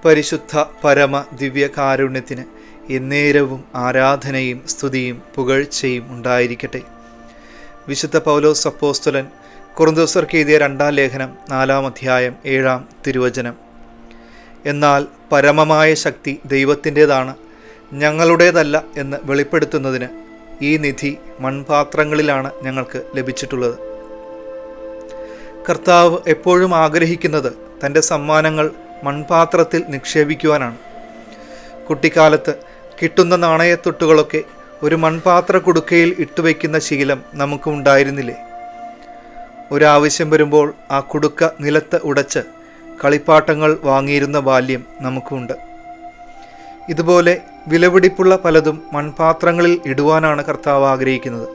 പരിശുദ്ധ പരമ ദിവ്യകാരുണ്യത്തിന് എന്നേരവും ആരാധനയും സ്തുതിയും പുകഴ്ചയും ഉണ്ടായിരിക്കട്ടെ. വിശുദ്ധ പൗലോസ് അപ്പോസ്തലൻ കൊറിന്തോസ്യർക്ക് എഴുതിയ 2-ാം ലേഖനം 4-ാം അധ്യായം 7-ാം തിരുവചനം. എന്നാൽ പരമമായ ശക്തി ദൈവത്തിൻ്റേതാണ്, ഞങ്ങളുടേതല്ല എന്ന് വെളിപ്പെടുത്തുന്നതിന് ഈ നിധി മൺപാത്രങ്ങളിലാണ് ഞങ്ങൾക്ക് ലഭിച്ചിട്ടുള്ളത്. കർത്താവ് എപ്പോഴും ആഗ്രഹിക്കുന്നത് തൻ്റെ സമ്മാനങ്ങൾ മൺപാത്രത്തിൽ നിക്ഷേപിക്കുവാനാണ്. കുട്ടിക്കാലത്ത് കിട്ടുന്ന നാണയത്തുട്ടുകളൊക്കെ ഒരു മൺപാത്ര കുടുക്കയിൽ ഇട്ടുവയ്ക്കുന്ന ശീലം നമുക്ക് ഉണ്ടായിരുന്നില്ലേ? ഒരാവശ്യം വരുമ്പോൾ ആ കുടുക്ക നിലത്ത് ഉടച്ച് കളിപ്പാട്ടങ്ങൾ വാങ്ങിയിരുന്ന ബാല്യം നമുക്കുണ്ട്. ഇതുപോലെ വിലപിടിപ്പുള്ള പലതും മൺപാത്രങ്ങളിൽ ഇടുവാനാണ് കർത്താവ് ആഗ്രഹിക്കുന്നത്.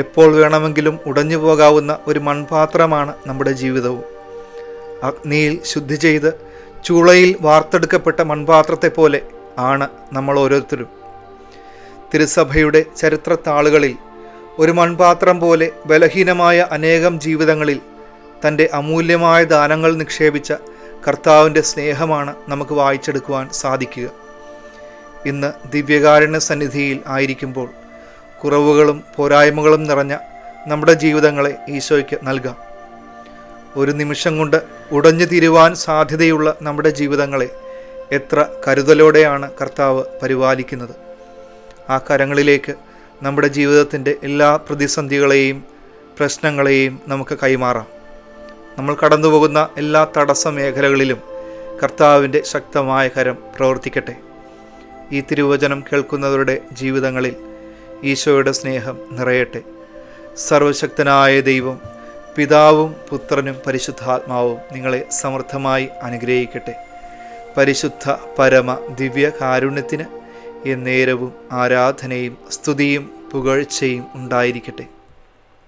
എപ്പോൾ വേണമെങ്കിലും ഉടഞ്ഞു പോകാവുന്ന ഒരു മൺപാത്രമാണ് നമ്മുടെ ജീവിതവും. അഗ്നിയിൽ ശുദ്ധി ചെയ്ത് ചൂളയിൽ വാർത്തെടുക്കപ്പെട്ട മൺപാത്രത്തെ പോലെ ആണ് നമ്മൾ ഓരോരുത്തരും. തിരുസഭയുടെ ചരിത്രത്താളുകളിൽ ഒരു മൺപാത്രം പോലെ ബലഹീനമായ അനേകം ജീവിതങ്ങളിൽ തൻ്റെ അമൂല്യമായ ദാനങ്ങൾ നിക്ഷേപിച്ച കർത്താവിൻ്റെ സ്നേഹമാണ് നമുക്ക് വായിച്ചെടുക്കുവാൻ സാധിക്കുക. ഇന്ന് ദിവ്യകാരുണ്യ സന്നിധിയിൽ ആയിരിക്കുമ്പോൾ കുറവുകളും പോരായ്മകളും നിറഞ്ഞ നമ്മുടെ ജീവിതങ്ങളെ ഈശോയ്ക്ക് നൽകാം. ഒരു നിമിഷം കൊണ്ട് ഉടഞ്ഞു തീരുവാൻ സാധ്യതയുള്ള നമ്മുടെ ജീവിതങ്ങളെ എത്ര കരുതലോടെയാണ് കർത്താവ് പരിപാലിക്കുന്നത്. ആ കരങ്ങളിലേക്ക് നമ്മുടെ ജീവിതത്തിൻ്റെ എല്ലാ പ്രതിസന്ധികളെയും പ്രശ്നങ്ങളെയും നമുക്ക് കൈമാറാം. നമ്മൾ കടന്നുപോകുന്ന എല്ലാ തടസ്സ മേഖലകളിലും കർത്താവിൻ്റെ ശക്തമായ കരം പ്രവർത്തിക്കട്ടെ. ഈ തിരുവചനം കേൾക്കുന്നവരുടെ ജീവിതങ്ങളിൽ ഈശോയുടെ സ്നേഹം നിറയട്ടെ. സർവശക്തനായ ദൈവം, പിതാവും പുത്രനും പരിശുദ്ധാത്മാവും നിങ്ങളെ സമൃദ്ധമായി അനുഗ്രഹിക്കട്ടെ. പരിശുദ്ധ പരമ ദിവ്യ കാരുണ്യത്തിന് എന്നേരവും ആരാധനയും സ്തുതിയും പുകഴ്ചയും ഉണ്ടായിരിക്കട്ടെ.